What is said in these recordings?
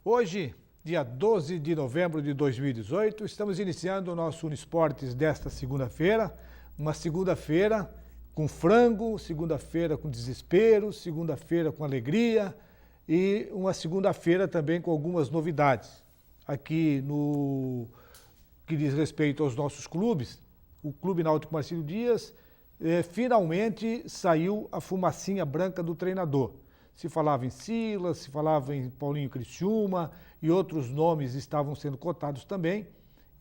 Hoje, dia 12 de novembro de 2018, estamos iniciando o nosso Uniesportes desta segunda-feira. Uma segunda-feira com frango, segunda-feira com desespero, segunda-feira com alegria e uma segunda-feira também com algumas novidades. Aqui no que diz respeito aos nossos clubes, o Clube Náutico Marcílio Dias finalmente saiu a fumacinha branca do treinador. Se falava em Silas, se falava em Paulinho Criciúma e outros nomes estavam sendo cotados também.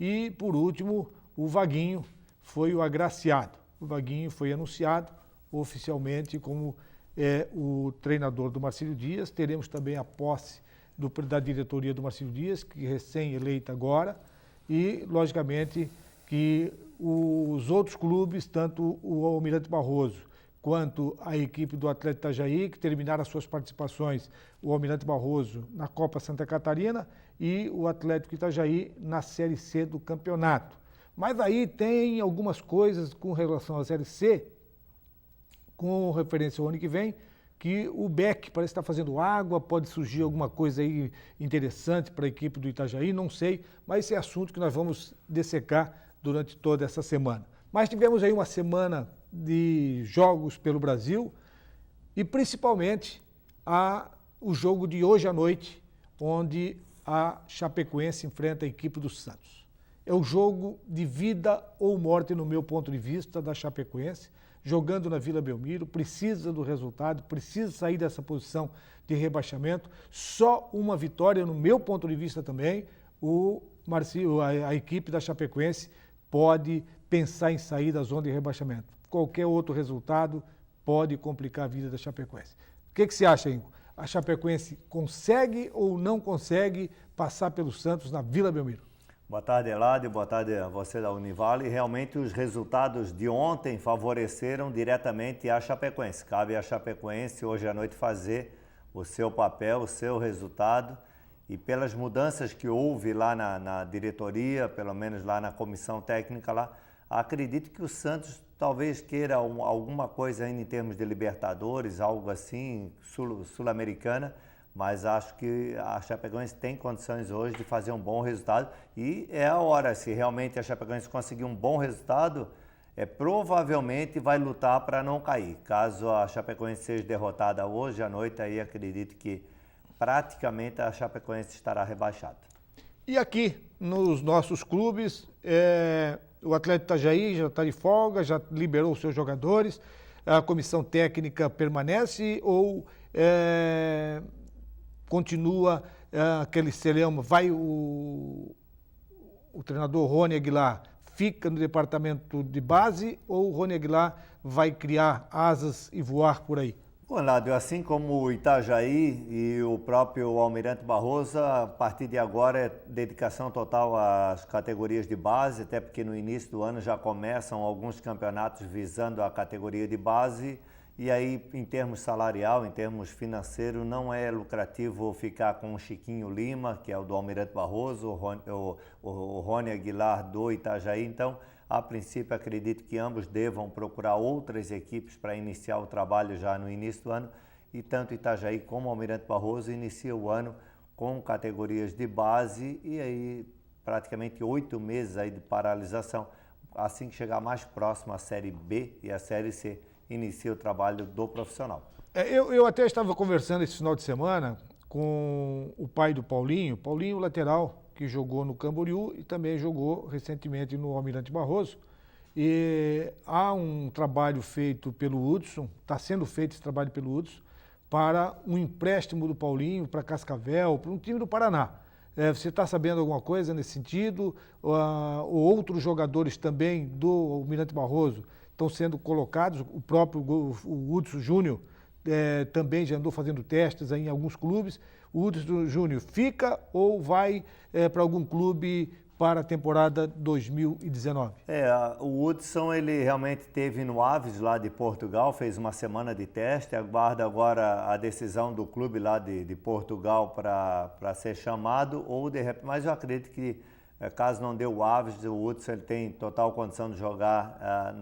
E, por último, o Vaguinho foi o agraciado. O Vaguinho foi anunciado oficialmente como o treinador do Marcílio Dias. Teremos também a posse da diretoria do Marcílio Dias, que é recém-eleita agora. E, logicamente, que os outros clubes, tanto o Almirante Barroso quanto a equipe do Atlético Itajaí, que terminaram as suas participações, o Almirante Barroso na Copa Santa Catarina e o Atlético Itajaí na Série C do campeonato. Mas aí tem algumas coisas com relação à Série C, com referência ao ano que vem, que o Beck parece estar fazendo água, pode surgir alguma coisa aí interessante para a equipe do Itajaí, não sei, mas esse é assunto que nós vamos dissecar durante toda essa semana. Mas tivemos aí uma semana de jogos pelo Brasil e principalmente o jogo de hoje à noite, onde a Chapecoense enfrenta a equipe do Santos. É o jogo de vida ou morte, no meu ponto de vista, da Chapecoense, jogando na Vila Belmiro, precisa do resultado, precisa sair dessa posição de rebaixamento. Só uma vitória, no meu ponto de vista também, a equipe da Chapecoense pode pensar em sair da zona de rebaixamento. Qualquer outro resultado pode complicar a vida da Chapecoense. O que você acha, Ingo? A Chapecoense consegue ou não consegue passar pelo Santos na Vila Belmiro? Boa tarde, Eladio. Boa tarde a você da Univale. Realmente os resultados de ontem favoreceram diretamente a Chapecoense. Cabe à Chapecoense hoje à noite fazer o seu papel, o seu resultado. E pelas mudanças que houve lá na diretoria, pelo menos lá na comissão técnica lá, acredito que o Santos talvez queira alguma coisa ainda em termos de Libertadores, algo assim, sul-americana, mas acho que a Chapecoense tem condições hoje de fazer um bom resultado e é a hora, se realmente a Chapecoense conseguir um bom resultado, provavelmente vai lutar para não cair. Caso a Chapecoense seja derrotada hoje à noite, aí acredito que praticamente a Chapecoense estará rebaixada. E aqui, nos nossos clubes, o Atlético Itajaí já está de folga, já liberou os seus jogadores, a comissão técnica permanece ou continua aquele celeuma? Vai o treinador Rony Aguilar, fica no departamento de base ou o Rony Aguilar vai criar asas e voar por aí? Bom, Nádio, assim como o Itajaí e o próprio Almirante Barroso, a partir de agora é dedicação total às categorias de base, até porque no início do ano já começam alguns campeonatos visando a categoria de base e aí em termos salarial, em termos financeiros, não é lucrativo ficar com o Chiquinho Lima, que é o do Almirante Barroso, o Rony Aguilar do Itajaí, então a princípio, acredito que ambos devam procurar outras equipes para iniciar o trabalho já no início do ano e tanto Itajaí como Almirante Barroso inicia o ano com categorias de base e aí praticamente 8 meses aí de paralisação. Assim que chegar mais próximo à Série B e à Série C, inicia o trabalho do profissional. Eu até estava conversando esse final de semana com o pai do Paulinho, lateral, que jogou no Camboriú e também jogou recentemente no Almirante Barroso. E há um trabalho feito pelo Hudson, está sendo feito esse trabalho pelo Hudson, para um empréstimo do Paulinho para Cascavel, para um time do Paraná. Você está sabendo alguma coisa nesse sentido? Outros jogadores também do Almirante Barroso estão sendo colocados, o próprio o Hudson Júnior também já andou fazendo testes aí em alguns clubes. O Hudson Júnior fica ou vai para algum clube para a temporada 2019? O Hudson ele realmente esteve no Aves lá de Portugal, fez uma semana de teste, aguarda agora a decisão do clube lá de Portugal para ser chamado, ou de repente, mas eu acredito que caso não dê o Aves, o Hudson ele tem total condição de jogar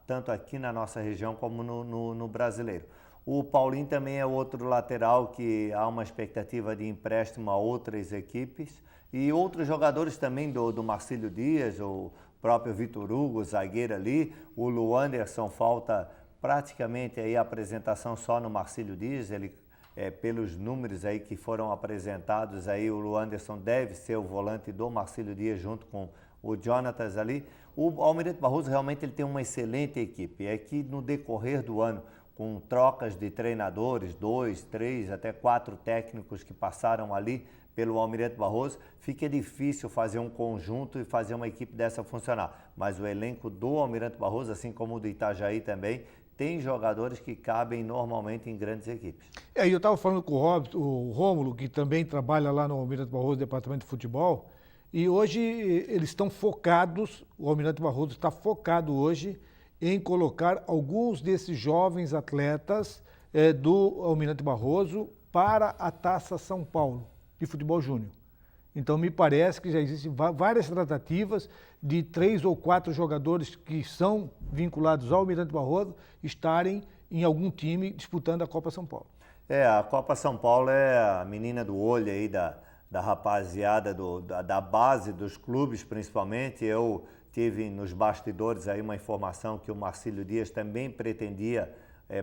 tanto aqui na nossa região como no brasileiro. O Paulinho também é outro lateral que há uma expectativa de empréstimo a outras equipes. E outros jogadores também do Marcílio Dias, o próprio Vitor Hugo, zagueiro ali. O Luanderson, falta praticamente aí a apresentação só no Marcílio Dias. Ele, pelos números aí que foram apresentados, aí o Luanderson deve ser o volante do Marcílio Dias junto com o Jonatas ali. O Almirante Barroso realmente ele tem uma excelente equipe. É que no decorrer do ano, com trocas de treinadores, 2, 3, até 4 técnicos que passaram ali pelo Almirante Barroso, fica difícil fazer um conjunto e fazer uma equipe dessa funcionar. Mas o elenco do Almirante Barroso, assim como o do Itajaí também, tem jogadores que cabem normalmente em grandes equipes. Eu estava falando com o Rômulo, que também trabalha lá no Almirante Barroso, Departamento de Futebol, e hoje eles estão focados, o Almirante Barroso está focado hoje em colocar alguns desses jovens atletas do Almirante Barroso para a Taça São Paulo de futebol júnior. Então me parece que já existem várias tratativas de 3 ou 4 jogadores que são vinculados ao Almirante Barroso estarem em algum time disputando a Copa São Paulo. A Copa São Paulo é a menina do olho aí da rapaziada da base dos clubes, principalmente. Eu tive nos bastidores aí uma informação que o Marcílio Dias também pretendia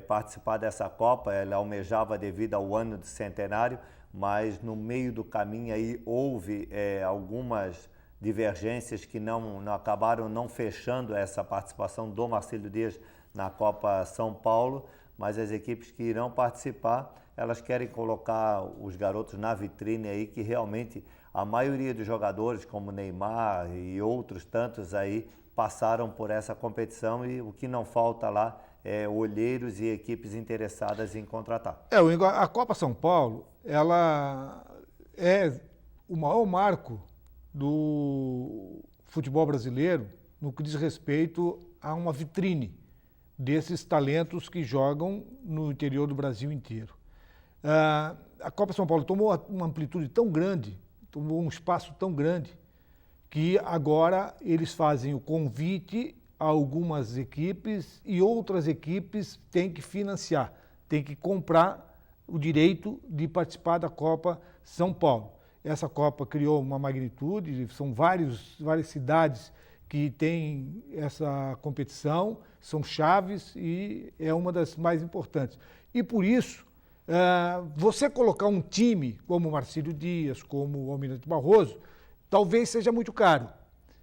participar dessa Copa. Ele almejava devido ao ano de centenário, mas no meio do caminho aí houve algumas divergências que não acabaram não fechando essa participação do Marcílio Dias na Copa São Paulo. Mas as equipes que irão participar, elas querem colocar os garotos na vitrine aí, que realmente a maioria dos jogadores, como Neymar e outros tantos aí, passaram por essa competição, e o que não falta lá é olheiros e equipes interessadas em contratar. A Copa São Paulo, ela é o maior marco do futebol brasileiro no que diz respeito a uma vitrine desses talentos que jogam no interior do Brasil inteiro. A Copa São Paulo tomou uma amplitude tão grande, tomou um espaço tão grande, que agora eles fazem o convite a algumas equipes e outras equipes têm que financiar, têm que comprar o direito de participar da Copa São Paulo. Essa Copa criou uma magnitude, são várias cidades que têm essa competição, são chaves e é uma das mais importantes. E por isso, você colocar um time como o Marcílio Dias, como o Almirante Barroso, talvez seja muito caro,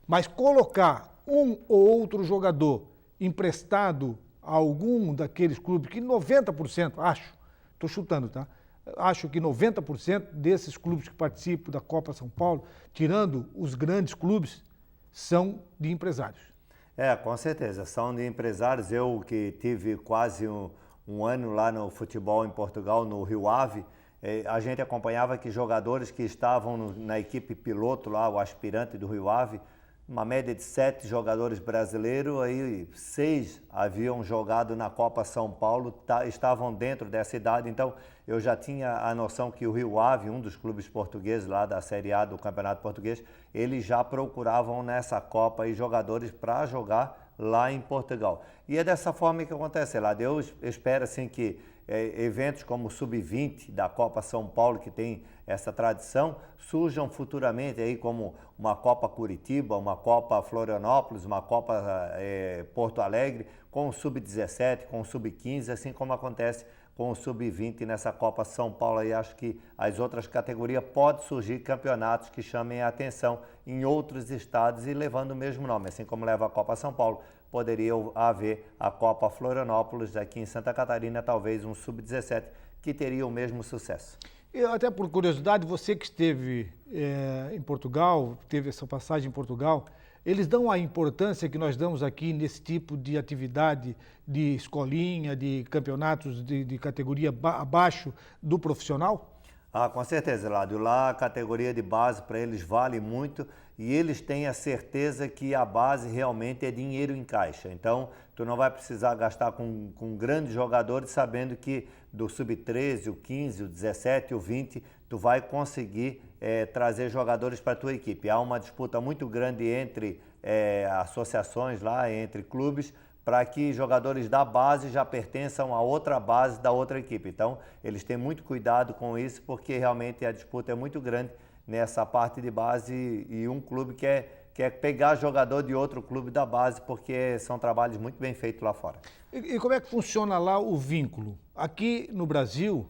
mas colocar um ou outro jogador emprestado a algum daqueles clubes, que 90%, acho, estou chutando, tá? Acho que 90% desses clubes que participam da Copa São Paulo, tirando os grandes clubes, são de empresários. Com certeza, são de empresários. Eu que tive quase um ano lá no futebol em Portugal, no Rio Ave, a gente acompanhava que jogadores que estavam na equipe piloto lá, o aspirante do Rio Ave, uma média de 7 jogadores brasileiros, aí 6 haviam jogado na Copa São Paulo, estavam dentro dessa idade. Então eu já tinha a noção que o Rio Ave, um dos clubes portugueses lá da Série A do Campeonato Português, eles já procuravam nessa Copa aí jogadores para jogar lá em Portugal. E é dessa forma que acontece lá. Deus espera assim que eventos como o Sub-20 da Copa São Paulo, que tem essa tradição, surjam futuramente aí como uma Copa Curitiba, uma Copa Florianópolis, uma Copa Porto Alegre, com o Sub-17, com o Sub-15, assim como acontece com o Sub-20 nessa Copa São Paulo. E acho que as outras categorias podem surgir campeonatos que chamem a atenção em outros estados e levando o mesmo nome, assim como leva a Copa São Paulo. Poderia haver a Copa Florianópolis aqui em Santa Catarina, talvez um Sub-17 que teria o mesmo sucesso. E até por curiosidade, você que esteve em Portugal, teve essa passagem em Portugal, eles dão a importância que nós damos aqui nesse tipo de atividade de escolinha, de campeonatos de categoria abaixo do profissional? Com certeza, Ládio. Lá a categoria de base para eles vale muito e eles têm a certeza que a base realmente é dinheiro em caixa. Então, tu não vai precisar gastar com grandes jogadores, sabendo que do Sub-13, o 15, o 17, o 20, tu vai conseguir trazer jogadores para a tua equipe. Há uma disputa muito grande entre associações lá, entre clubes, para que jogadores da base já pertençam a outra base da outra equipe. Então, eles têm muito cuidado com isso, porque realmente a disputa é muito grande nessa parte de base e um clube quer pegar jogador de outro clube da base, porque são trabalhos muito bem feitos lá fora. E como é que funciona lá o vínculo? Aqui no Brasil,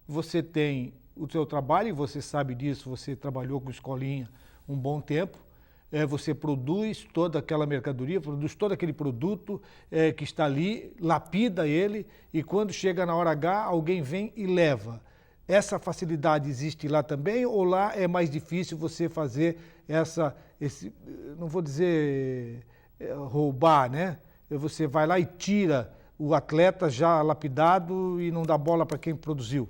você tem o seu trabalho, e você sabe disso, você trabalhou com escolinha um bom tempo, você produz toda aquela mercadoria, produz todo aquele produto que está ali, lapida ele, e quando chega na hora H, alguém vem e leva. Essa facilidade existe lá também, ou lá é mais difícil você fazer não vou dizer roubar, né? Você vai lá e tira o atleta já lapidado e não dá bola para quem produziu.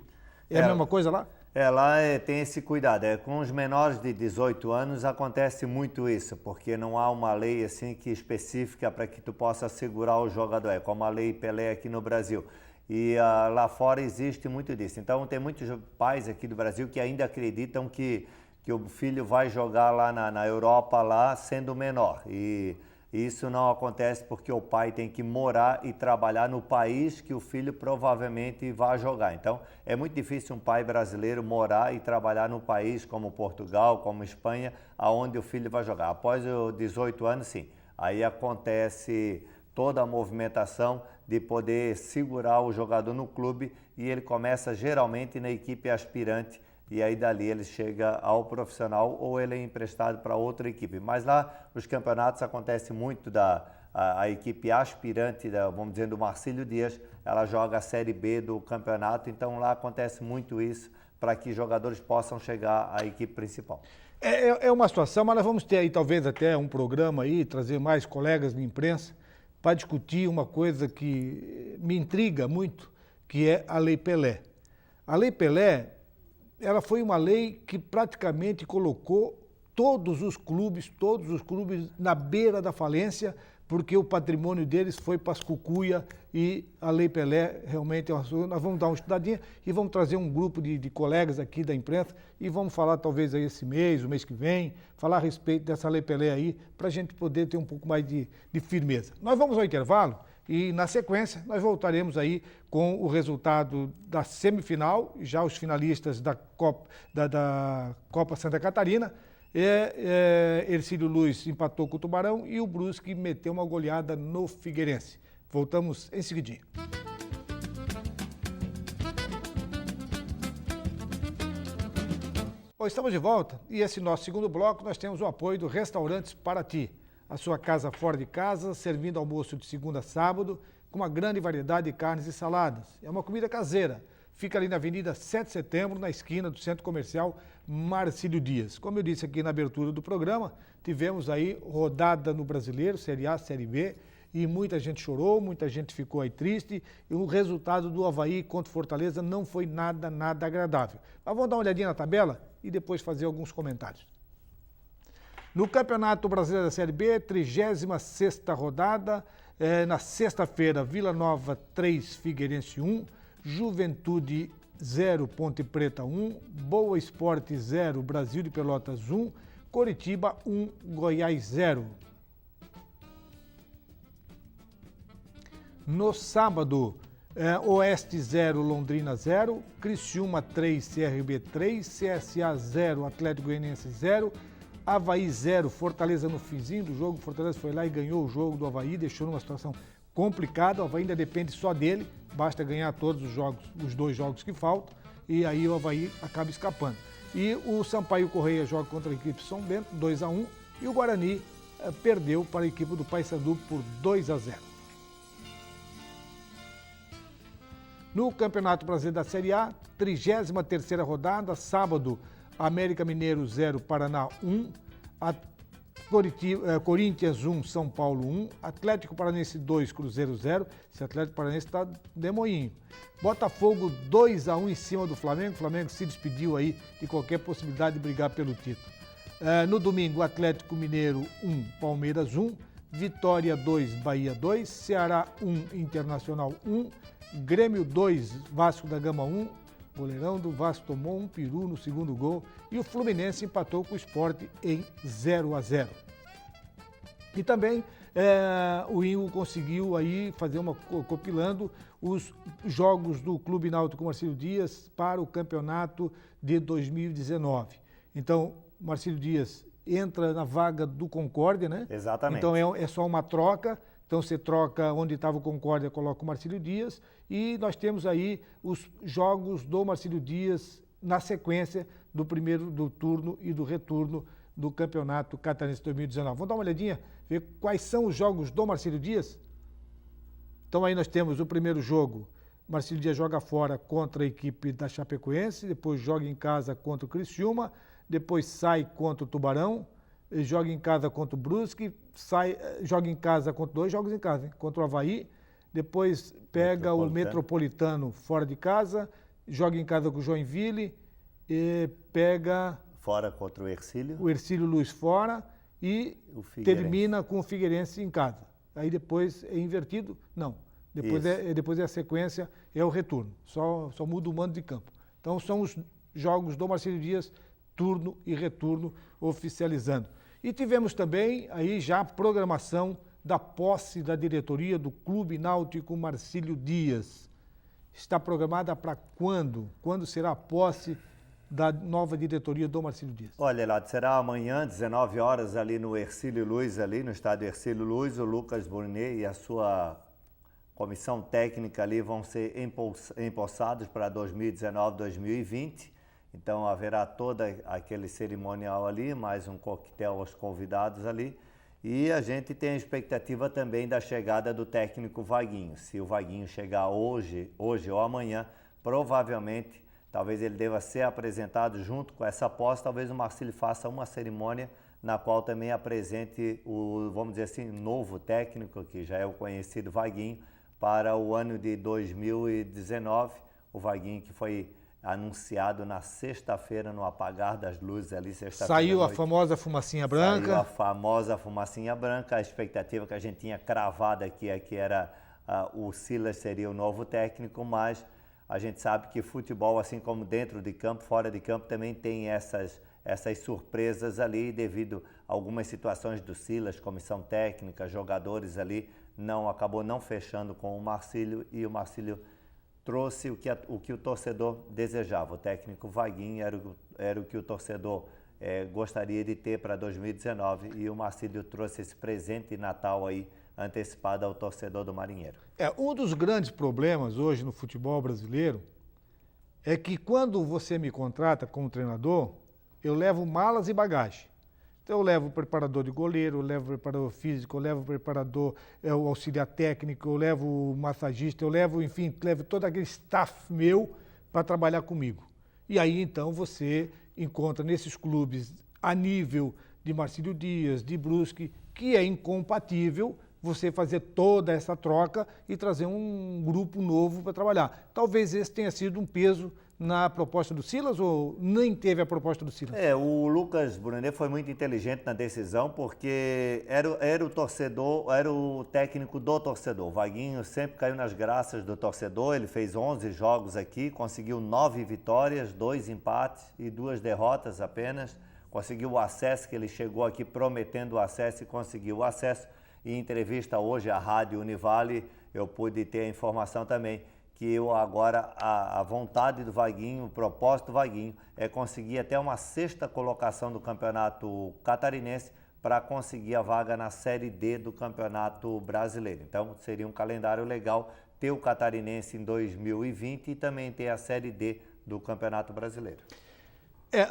É a mesma coisa lá? Lá tem esse cuidado. Com os menores de 18 anos acontece muito isso, porque não há uma lei assim que específica para que tu possa segurar o jogador, como a lei Pelé aqui no Brasil. E lá fora existe muito disso. Então tem muitos pais aqui do Brasil que ainda acreditam que o filho vai jogar lá na Europa lá sendo menor. E isso não acontece porque o pai tem que morar e trabalhar no país que o filho provavelmente vai jogar. Então, é muito difícil um pai brasileiro morar e trabalhar no país como Portugal, como Espanha, aonde o filho vai jogar. Após os 18 anos, sim. Aí acontece toda a movimentação de poder segurar o jogador no clube e ele começa geralmente na equipe aspirante, e aí dali ele chega ao profissional ou ele é emprestado para outra equipe. Mas lá os campeonatos acontecem muito a equipe aspirante, vamos dizer, do Marcílio Dias, ela joga a Série B do campeonato, então lá acontece muito isso para que jogadores possam chegar à equipe principal. É uma situação, mas nós vamos ter aí talvez até um programa aí, trazer mais colegas de imprensa para discutir uma coisa que me intriga muito, que é a Lei Pelé. A Lei Pelé, ela foi uma lei que praticamente colocou todos os clubes na beira da falência, porque o patrimônio deles foi para as cucuia e a Lei Pelé realmente é uma... Nós vamos dar uma estudadinha e vamos trazer um grupo de colegas aqui da imprensa e vamos falar talvez aí esse mês, o mês que vem, falar a respeito dessa Lei Pelé aí, para a gente poder ter um pouco mais de firmeza. Nós vamos ao intervalo e na sequência nós voltaremos aí com o resultado da semifinal, já os finalistas da Copa Santa Catarina. Hercílio Luz empatou com o Tubarão e o Brusque meteu uma goleada no Figueirense. Voltamos em seguidinho. Bom, estamos de volta e esse nosso segundo bloco nós temos o apoio do Restaurantes Paraty, a sua casa fora de casa, servindo almoço de segunda a sábado, com uma grande variedade de carnes e saladas. É uma comida caseira. Fica ali na Avenida 7 de Setembro, na esquina do Centro Comercial Marcílio Dias. Como eu disse aqui na abertura do programa, tivemos aí rodada no Brasileiro, Série A, Série B, e muita gente chorou, muita gente ficou aí triste, e o resultado do Avaí contra o Fortaleza não foi nada agradável. Mas vamos dar uma olhadinha na tabela e depois fazer alguns comentários. No Campeonato Brasileiro da Série B, 36ª rodada, na sexta-feira, Vila Nova 3, Figueirense 1, Juventude 0, Ponte Preta 1, Boa Esporte 0, Brasil de Pelotas 1, Coritiba 1, Goiás 0. No sábado, Oeste 0, Londrina 0, Criciúma 3, CRB 3, CSA 0, Atlético Goianiense 0, Avaí 0, Fortaleza no finzinho do jogo, Fortaleza foi lá e ganhou o jogo do Avaí, deixou numa situação complicada, o Avaí ainda depende só dele, basta ganhar todos os jogos, os 2 jogos que faltam, e aí o Avaí acaba escapando. E o Sampaio Correia joga contra a equipe São Bento, 2-1, e o Guarani perdeu para a equipe do Paysandu por 2-0. No Campeonato Brasileiro da Série A, 33ª rodada, sábado, América Mineiro 0, Paraná 1, Corinthians 1, São Paulo 1, Atlético Paranaense 2, Cruzeiro 0, esse Atlético Paranaense está demoinho. Botafogo 2-1 em cima do Flamengo, o Flamengo se despediu aí de qualquer possibilidade de brigar pelo título. No domingo, Atlético Mineiro 1, Palmeiras 1, Vitória 2, Bahia 2, Ceará 1, Internacional 1, Grêmio 2, Vasco da Gama 1, goleirão do Vasco tomou um peru no segundo gol e o Fluminense empatou com o Sport em 0-0. E também o Ingo conseguiu aí fazer compilando os jogos do Clube Náutico Marcílio Dias para o campeonato de 2019. Então, Marcílio Dias entra na vaga do Concórdia, né? Exatamente. Então é só uma troca. Então você troca onde estava o Concórdia, coloca o Marcílio Dias. E nós temos aí os jogos do Marcílio Dias na sequência do primeiro do turno e do retorno do Campeonato Catarinense 2019. Vamos dar uma olhadinha, ver quais são os jogos do Marcílio Dias? Então aí nós temos o primeiro jogo, Marcílio Dias joga fora contra a equipe da Chapecoense, depois joga em casa contra o Criciúma, depois sai contra o Tubarão, joga em casa contra o Brusque, joga em casa contra 2 jogos em casa, hein? Contra o Avaí, depois pega o Metropolitano fora de casa, joga em casa com o Joinville, pega... Fora contra o Hercílio. O Hercílio Luz fora e termina com o Figueirense em casa. Aí depois é invertido? Não. Depois é a sequência, é o retorno. Só muda o mando de campo. Então são os jogos do Marcílio Dias, turno e retorno oficializando. E tivemos também aí já a programação da posse da diretoria do Clube Náutico Marcílio Dias. Está programada para quando? Quando será a posse da nova diretoria do Marcílio Dias? Olha, Eladio, será amanhã, 19 horas, ali no Hercílio Luz, ali no estádio Hercílio Luz. O Lucas Brunet e a sua comissão técnica ali vão ser empossados para 2019-2020. Então haverá todo aquele cerimonial ali, mais um coquetel aos convidados ali. E a gente tem a expectativa também da chegada do técnico Vaguinho. Se o Vaguinho chegar hoje ou amanhã, provavelmente, talvez ele deva ser apresentado junto com essa posse. Talvez o Marcílio faça uma cerimônia na qual também apresente o, vamos dizer assim, novo técnico, que já é o conhecido Vaguinho, para o ano de 2019. O Vaguinho que foi anunciado na sexta-feira, no apagar das luzes ali, sexta-feira. Saiu a famosa fumacinha branca. Saiu a famosa fumacinha branca. A expectativa que a gente tinha cravada aqui é que era o Silas seria o novo técnico, mas a gente sabe que futebol, assim como dentro de campo, fora de campo, também tem essas surpresas ali, devido a algumas situações do Silas, comissão técnica, jogadores ali, acabou não fechando com o Marcílio, e o Marcílio trouxe o que o torcedor desejava. O técnico Vaguinho era o que o torcedor gostaria de ter para 2019, e o Marcílio trouxe esse presente de Natal aí, antecipada ao torcedor do Marinheiro. Um dos grandes problemas hoje no futebol brasileiro é que quando você me contrata como treinador, eu levo malas e bagagem. Então eu levo o preparador de goleiro, eu levo o preparador físico, eu levo o preparador, o auxiliar técnico, eu levo o massagista, eu levo todo aquele staff meu para trabalhar comigo. E aí então você encontra nesses clubes a nível de Marcílio Dias, de Brusque, que é incompatível você fazer toda essa troca e trazer um grupo novo para trabalhar. Talvez esse tenha sido um peso na proposta do Silas, ou nem teve a proposta do Silas? O Lucas Brunet foi muito inteligente na decisão, porque era o torcedor, era o técnico do torcedor. O Vaguinho sempre caiu nas graças do torcedor. Ele fez 11 jogos aqui, conseguiu 9 vitórias, 2 empates e 2 derrotas apenas. Conseguiu o acesso, que ele chegou aqui prometendo o acesso e conseguiu o acesso. E em entrevista hoje à Rádio Univale, eu pude ter a informação também que agora a vontade do Vaguinho, o propósito do Vaguinho é conseguir até uma 6ª colocação do Campeonato Catarinense para conseguir a vaga na Série D do Campeonato Brasileiro. Então seria um calendário legal ter o Catarinense em 2020 e também ter a Série D do Campeonato Brasileiro.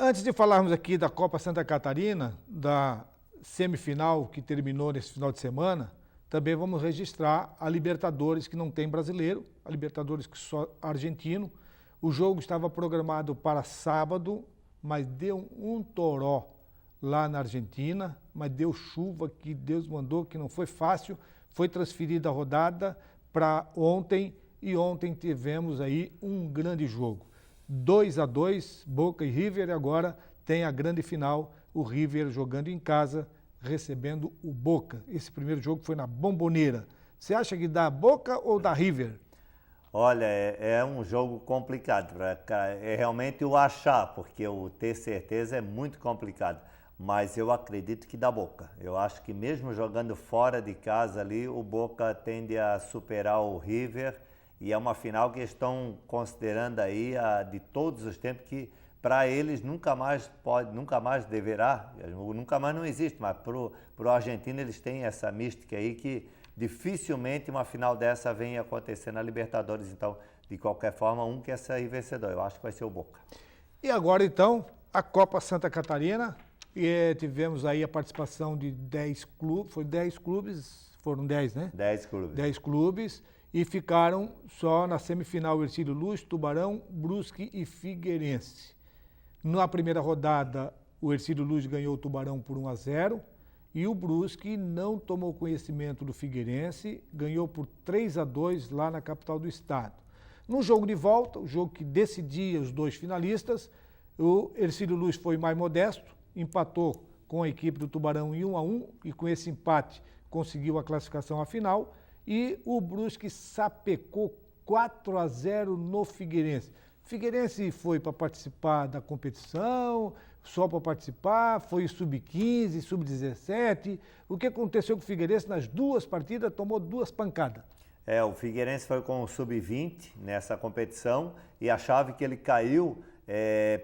Antes de falarmos aqui da Copa Santa Catarina, da semifinal que terminou nesse final de semana, também vamos registrar a Libertadores, que não tem brasileiro, a Libertadores que só argentino. O jogo estava programado para sábado, mas deu um toró lá na Argentina, mas deu chuva que Deus mandou, que não foi fácil. Foi transferida a rodada para ontem, e ontem tivemos aí um grande jogo. 2-2, Boca e River, e agora tem a grande final, o River jogando em casa, recebendo o Boca. Esse primeiro jogo foi na Bombonera. Você acha que dá Boca ou dá River? Olha, é um jogo complicado. É realmente o achar, porque o ter certeza é muito complicado. mas eu acredito que dá Boca. Eu acho que mesmo jogando fora de casa ali, o Boca tende a superar o River, e é uma final que estão considerando aí de todos os tempos, que para eles nunca mais deverá, nunca mais não existe, mas para o argentino eles têm essa mística aí que dificilmente uma final dessa venha acontecer na Libertadores. Então, de qualquer forma, quer sair vencedor. Eu acho que vai ser o Boca. E agora, então, a Copa Santa Catarina. Tivemos aí a participação de 10 clubes, foram 10, né? 10 clubes. 10 clubes, e ficaram só na semifinal Hercílio Luz, Tubarão, Brusque e Figueirense. Na primeira rodada, o Hercílio Luz ganhou o Tubarão por 1-0, e o Brusque não tomou conhecimento do Figueirense, ganhou por 3-2 lá na capital do estado. No jogo de volta, o jogo que decidia os dois finalistas, o Hercílio Luz foi mais modesto, empatou com a equipe do Tubarão em 1-1, e com esse empate conseguiu a classificação à final, e o Brusque sapecou 4-0 no Figueirense. Figueirense foi para participar da competição, só para participar, foi sub-15, sub-17. O que aconteceu com o Figueirense nas duas partidas? Tomou 2 pancadas. O Figueirense foi com o sub-20 nessa competição, e a chave que ele caiu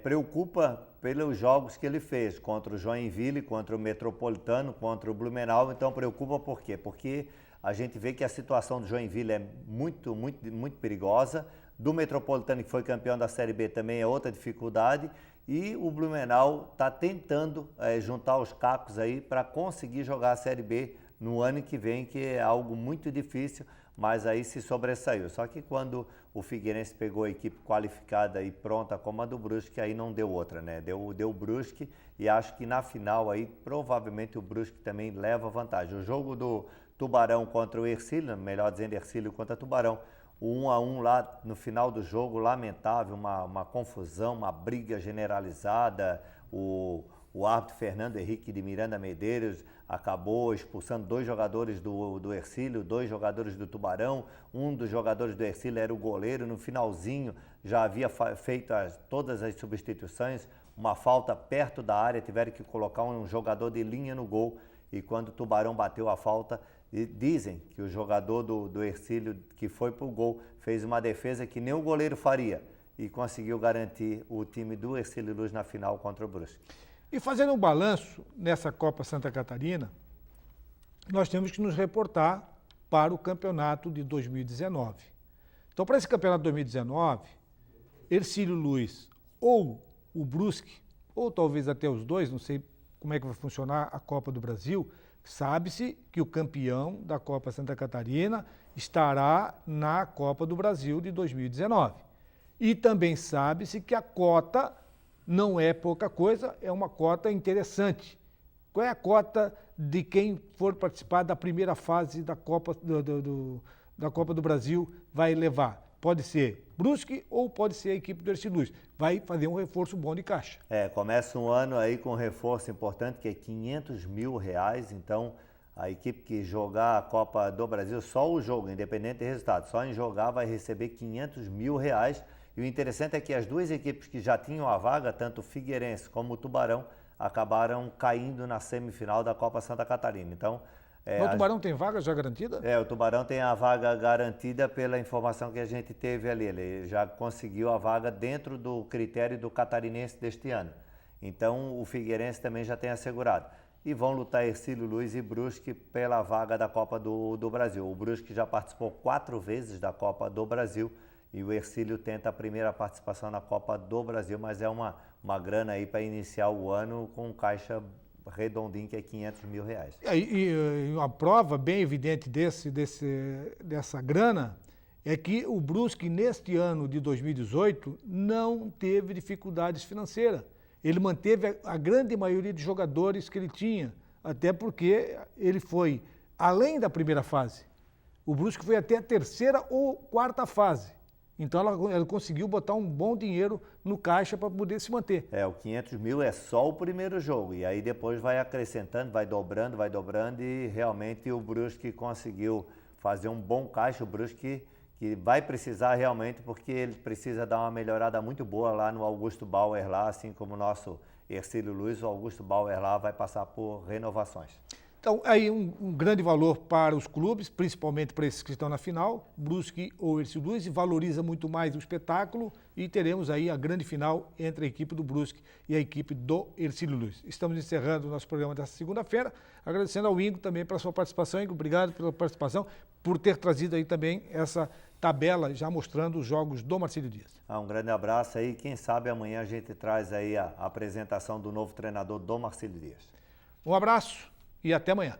preocupa pelos jogos que ele fez contra o Joinville, contra o Metropolitano, contra o Blumenau. Então preocupa por quê? Porque a gente vê que a situação do Joinville é muito, muito, muito perigosa. Do Metropolitano, que foi campeão da Série B, também é outra dificuldade. E o Blumenau está tentando juntar os cacos aí para conseguir jogar a Série B no ano que vem, que é algo muito difícil, mas aí se sobressaiu. Só que quando o Figueirense pegou a equipe qualificada e pronta como a do Brusque, aí não deu outra, né? Deu o Brusque, e acho que na final aí provavelmente o Brusque também leva vantagem. O jogo do Tubarão contra o Hercílio, melhor dizendo, Hercílio contra Tubarão, o 1-1 lá no final do jogo, lamentável, uma confusão, uma briga generalizada. O árbitro Fernando Henrique de Miranda Medeiros acabou expulsando 2 jogadores do Hercílio, 2 jogadores do Tubarão. Um dos jogadores do Hercílio era o goleiro. No finalzinho já havia feito todas as substituições, uma falta perto da área, tiveram que colocar um jogador de linha no gol. E quando o Tubarão bateu a falta, dizem que o jogador do Hercílio, que foi para o gol, fez uma defesa que nem o goleiro faria e conseguiu garantir o time do Hercílio Luz na final contra o Brusque. E fazendo um balanço nessa Copa Santa Catarina, nós temos que nos reportar para o campeonato de 2019. Então, para esse campeonato de 2019, Hercílio Luz ou o Brusque, ou talvez até os dois, não sei como é que vai funcionar a Copa do Brasil, sabe-se que o campeão da Copa Santa Catarina estará na Copa do Brasil de 2019. E também sabe-se que a cota não é pouca coisa, é uma cota interessante. Qual é a cota de quem for participar da primeira fase da Copa da Copa do Brasil vai levar? Pode ser Brusque ou pode ser a equipe do Hercílio Luz. Vai fazer um reforço bom de caixa. Começa um ano aí com um reforço importante, que é R$500 mil. Então, a equipe que jogar a Copa do Brasil, só o jogo, independente do resultado, só em jogar vai receber R$500 mil. E o interessante é que as duas equipes que já tinham a vaga, tanto o Figueirense como o Tubarão, acabaram caindo na semifinal da Copa Santa Catarina. Então, o Tubarão tem vaga já garantida? O Tubarão tem a vaga garantida pela informação que a gente teve ali. Ele já conseguiu a vaga dentro do critério do catarinense deste ano. Então, o Figueirense também já tem assegurado. E vão lutar Hercílio Luz e Brusque pela vaga da Copa do Brasil. O Brusque já participou 4 vezes da Copa do Brasil e o Hercílio tenta a primeira participação na Copa do Brasil, mas é uma grana aí para iniciar o ano com um caixa redondinho, que é R$500 mil. E uma prova bem evidente dessa grana é que o Brusque, neste ano de 2018, não teve dificuldades financeiras. Ele manteve a grande maioria de jogadores que ele tinha, até porque ele foi além da primeira fase. O Brusque foi até a 3ª ou 4ª fase. Então ela conseguiu botar um bom dinheiro no caixa para poder se manter. O R$500 mil é só o primeiro jogo, e aí depois vai acrescentando, vai dobrando, e realmente o Brusque conseguiu fazer um bom caixa. O Brusque que vai precisar realmente, porque ele precisa dar uma melhorada muito boa lá no Augusto Bauer, lá, assim como o nosso Hercílio Luz, o Augusto Bauer lá vai passar por renovações. Então, aí um grande valor para os clubes, principalmente para esses que estão na final, Brusque ou Hercílio Luz, e valoriza muito mais o espetáculo e teremos aí a grande final entre a equipe do Brusque e a equipe do Hercílio Luz. Estamos encerrando o nosso programa desta segunda-feira, agradecendo ao Ingo também pela sua participação. Ingo, obrigado pela participação, por ter trazido aí também essa tabela já mostrando os jogos do Marcílio Dias. Um grande abraço aí, quem sabe amanhã a gente traz aí a apresentação do novo treinador do Marcílio Dias. Um abraço e até amanhã.